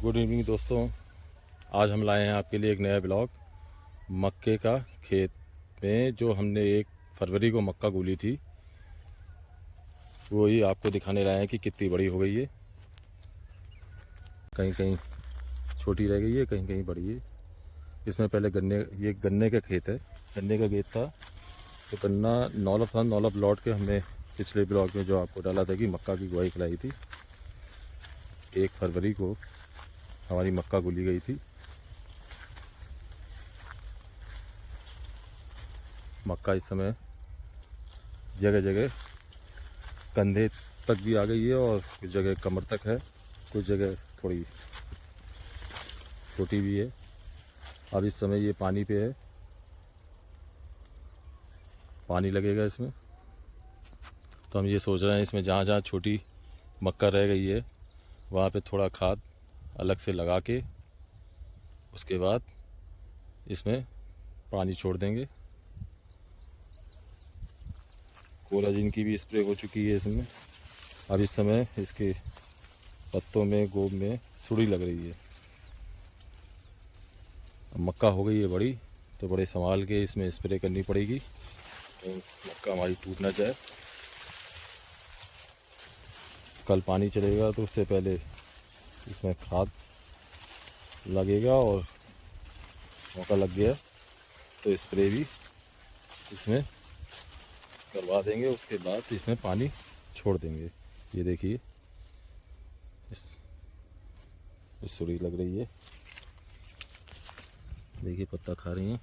Good evening दोस्तों। आज हम लाए हैं आपके लिए एक नया ब्लॉग। मक्के का खेत में जो हमने 1 फरवरी को मक्का गूली थी वही आपको दिखाने लाए हैं कि कितनी बड़ी हो गई है। कहीं कहीं छोटी रह गई है, कहीं कहीं बड़ी है। इसमें पहले ये गन्ने का खेत है, गन्ने का खेत था। तो गन्ना नौलब था, नौलब लौट के हमने पिछले ब्लॉग में जो आपको डाला था कि मक्का की गुआई खिलाई थी। 1 फरवरी को हमारी मक्का गूली गई थी। मक्का इस समय जगह जगह कंधे तक भी आ गई है और कुछ जगह कमर तक है, कुछ जगह थोड़ी छोटी भी है। अब इस समय ये पानी पे है, पानी लगेगा इसमें। तो हम ये सोच रहे हैं इसमें जहाँ जहाँ छोटी मक्का रह गई है वहाँ पे थोड़ा खाद अलग से लगा के उसके बाद इसमें पानी छोड़ देंगे। कोलाजिन की भी स्प्रे हो चुकी है इसमें। अब इस समय इसके पत्तों में, गोब में सुड़ी लग रही है। अब मक्का हो गई है बड़ी तो बड़े संभाल के इसमें स्प्रे करनी पड़ेगी तो मक्का हमारी टूट ना जाए। कल पानी चलेगा तो उससे पहले इसमें खाद लगेगा और मौका लग गया तो स्प्रे भी इसमें करवा देंगे। उसके बाद इसमें पानी छोड़ देंगे। ये देखिए इस सुड़ी लग रही है, देखिए पत्ता खा रही हैं।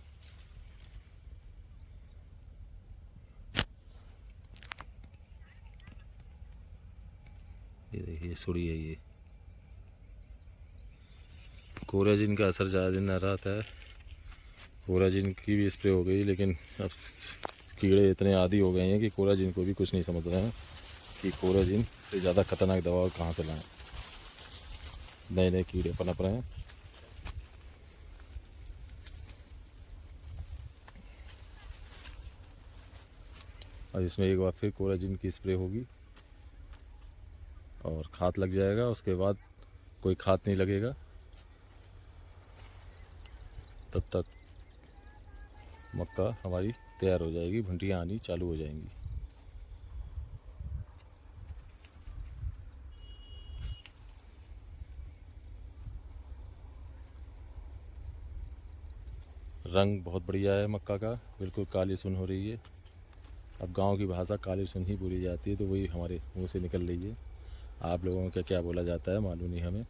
ये देखिए सुड़ी है। ये कोराजिन का असर ज़्यादा दिन न रहा था। कोराजिन की भी स्प्रे हो गई लेकिन अब कीड़े इतने आदी हो गए हैं कि कोराजिन को भी कुछ नहीं समझ रहे हैं कि कोराजिन से ज़्यादा खतरनाक दवा कहाँ से लाएं। नए नए कीड़े पनप रहे हैं। अब इसमें एक बार फिर कोराजिन की स्प्रे होगी और खाद लग जाएगा। उसके बाद कोई खाद नहीं लगेगा। तब तक मक्का हमारी तैयार हो जाएगी, भुंटियाँ आनी चालू हो जाएंगी। रंग बहुत बढ़िया है मक्का का, बिल्कुल काली सुन हो रही है। अब गांव की भाषा काली सुन ही बोली जाती है तो वही हमारे मुंह से निकल रही है। आप लोगों का क्या बोला जाता है मालूम नहीं हमें।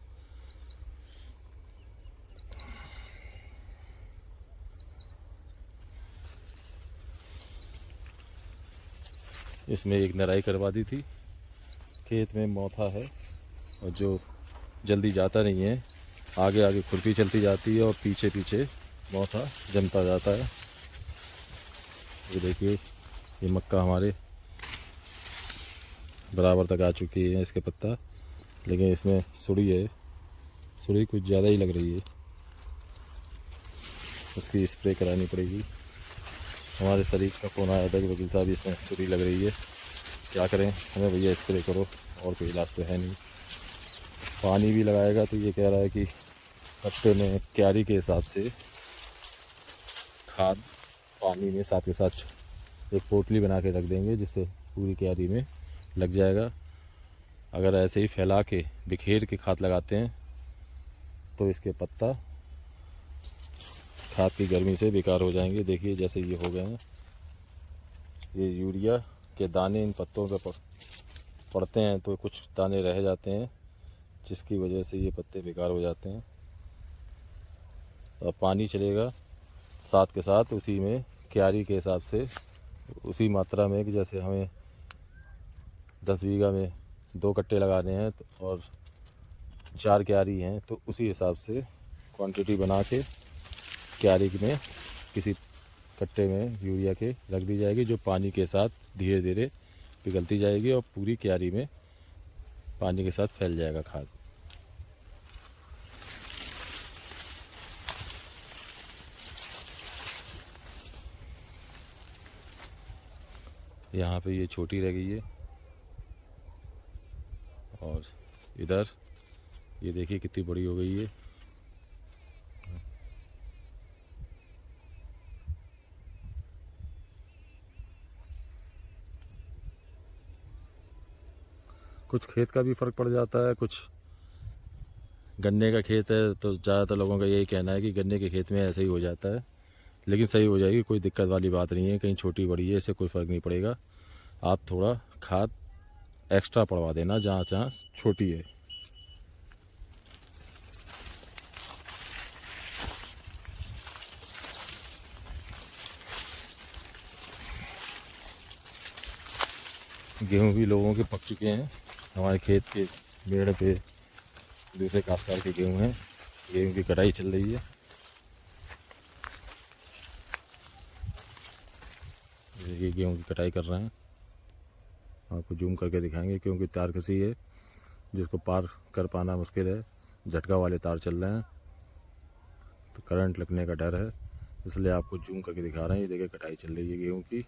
इसमें एक नराई करवा दी थी। खेत में मौथा है और जो जल्दी जाता नहीं है, आगे आगे खुरपी चलती जाती है और पीछे पीछे मौथा जमता जाता है। ये देखिए ये मक्का हमारे बराबर तक आ चुकी है इसके पत्ता, लेकिन इसमें सुड़ी है, सुड़ी कुछ ज़्यादा ही लग रही है। उसकी स्प्रे करानी पड़ेगी। हमारे शरीफ का फ़ोन आया था कि वकील साहब इसमें सुड़ी लग रही है, क्या करें। हमें भैया स्प्रे करो, और कोई इलाज तो है नहीं। पानी भी लगाएगा तो ये कह रहा है कि हफ्ते में क्यारी के हिसाब से खाद पानी में साथ के साथ एक पोटली बना के रख देंगे जिससे पूरी क्यारी में लग जाएगा। अगर ऐसे ही फैला के बिखेर के खाद लगाते हैं तो इसके पत्ता खाद की गर्मी से बेकार हो जाएंगे। देखिए जैसे ये हो गए हैं, ये यूरिया के दाने इन पत्तों पे पड़ते हैं तो कुछ दाने रह जाते हैं जिसकी वजह से ये पत्ते बेकार हो जाते हैं। अब पानी चलेगा साथ के साथ उसी में क्यारी के हिसाब से उसी मात्रा में कि जैसे हमें 10 बीघा में 2 कट्टे लगाने हैं और 4 क्यारी हैं तो उसी हिसाब से क्वांटिटी बना के क्यारी में किसी कट्टे में यूरिया के रख दी जाएगी, जो पानी के साथ धीरे धीरे पिघलती जाएगी और पूरी क्यारी में पानी के साथ फैल जाएगा खाद। यहाँ पे ये छोटी रह गई है और इधर ये देखिए कितनी बड़ी हो गई है। कुछ खेत का भी फ़र्क पड़ जाता है, कुछ गन्ने का खेत है तो ज़्यादातर लोगों का यही कहना है कि गन्ने के खेत में ऐसे ही हो जाता है, लेकिन सही हो जाएगी, कोई दिक्कत वाली बात नहीं है। कहीं छोटी बड़ी है इससे कोई फ़र्क नहीं पड़ेगा। आप थोड़ा खाद एक्स्ट्रा पड़वा देना जहाँ जहाँ छोटी है। गेहूँ भी लोगों के पक चुके हैं। हमारे खेत के मेड़ पे दूसरे काश्तकार के गेहूँ हैं। गेहूँ की कटाई चल रही है। ये गेहूँ की कटाई कर रहे हैं। आपको जूम करके दिखाएंगे क्योंकि तार कसी है जिसको पार कर पाना मुश्किल है। झटका वाले तार चल रहे हैं तो करंट लगने का डर है, इसलिए आपको जूम करके दिखा रहे हैं। ये देखिए कटाई चल रही है गेहूँ की।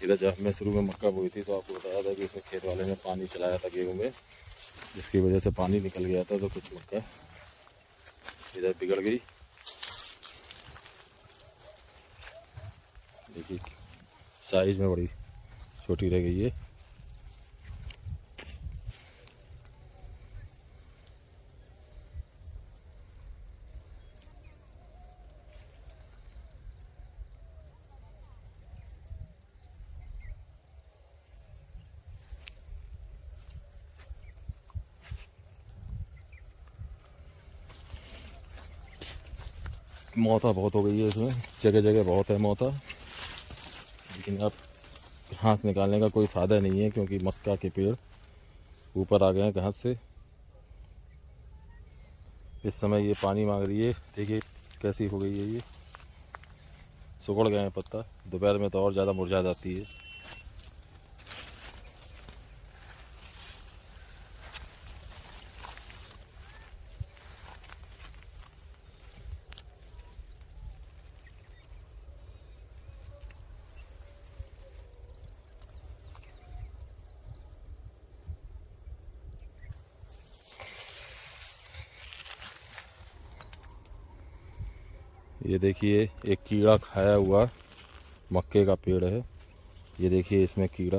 इधर जब मैं शुरू में मक्का बोई थी तो आपको बताया था कि इसमें खेत वाले ने पानी चलाया था गेहूँ में, जिसकी वजह से पानी निकल गया था तो कुछ मक्का इधर बिगड़ गई। देखिए साइज में बड़ी छोटी रह गई है। मौता बहुत हो गई है इसमें, जगह जगह बहुत है मौता, लेकिन अब घास निकालने का कोई फ़ायदा नहीं है क्योंकि मक्का के पेड़ ऊपर आ गए हैं घास से। इस समय ये पानी मांग रही है। देखिए कैसी हो गई है, ये सुखड़ गए हैं पत्ता। दोपहर में तो और ज़्यादा मुरझा जाती है। ये देखिए एक कीड़ा खाया हुआ मक्के का पेड़ है। ये देखिए इसमें कीड़ा,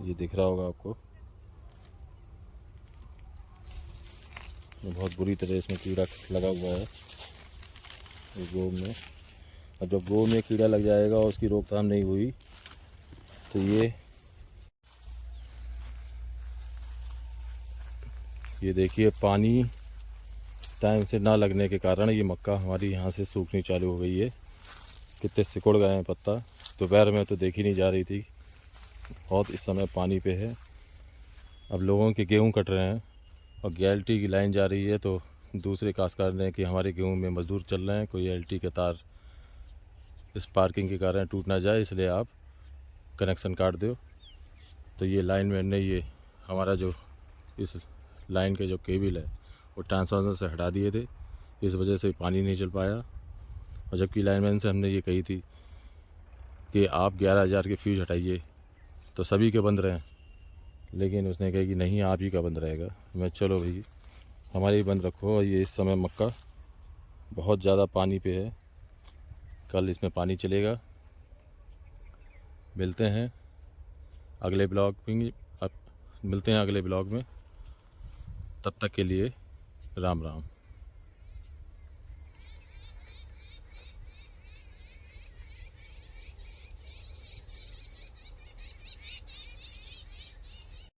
ये दिख रहा होगा आपको। बहुत बुरी तरह इसमें कीड़ा लगा हुआ है गोभी में। और जब गोभी में कीड़ा लग जाएगा और उसकी रोकथाम नहीं हुई तो ये देखिए पानी टाइम से ना लगने के कारण ये मक्का हमारी यहाँ से सूखनी चालू हो गई है। कितने सिकुड़ गए हैं पत्ता। दोपहर में तो देखी नहीं जा रही थी, बहुत इस समय पानी पे है। अब लोगों के गेहूँ कट रहे हैं और GLT की लाइन जा रही है तो दूसरे काश्तकार ने कि हमारे गेहूँ में मज़दूर चल रहे हैं, कोई LT के तार इस पार्किंग के कारण टूट ना जाए, इसलिए आप कनेक्शन काट दो। तो ये लाइनमैन ने ये हमारा जो इस लाइन के जो केबल है वो ट्रांसफार्मर से हटा दिए थे, इस वजह से पानी नहीं चल पाया। और जबकि लाइनमैन से हमने ये कही थी कि आप 11,000 के फ्यूज हटाइए तो सभी के बंद रहें, लेकिन उसने कहा कि नहीं आप ही का बंद रहेगा। मैं चलो भाई हमारे ही बंद रखो। और ये इस समय मक्का बहुत ज़्यादा पानी पे है, कल इसमें पानी चलेगा। मिलते हैं अगले ब्लॉग में। अब मिलते हैं अगले ब्लॉग में, तब तक के लिए राम राम।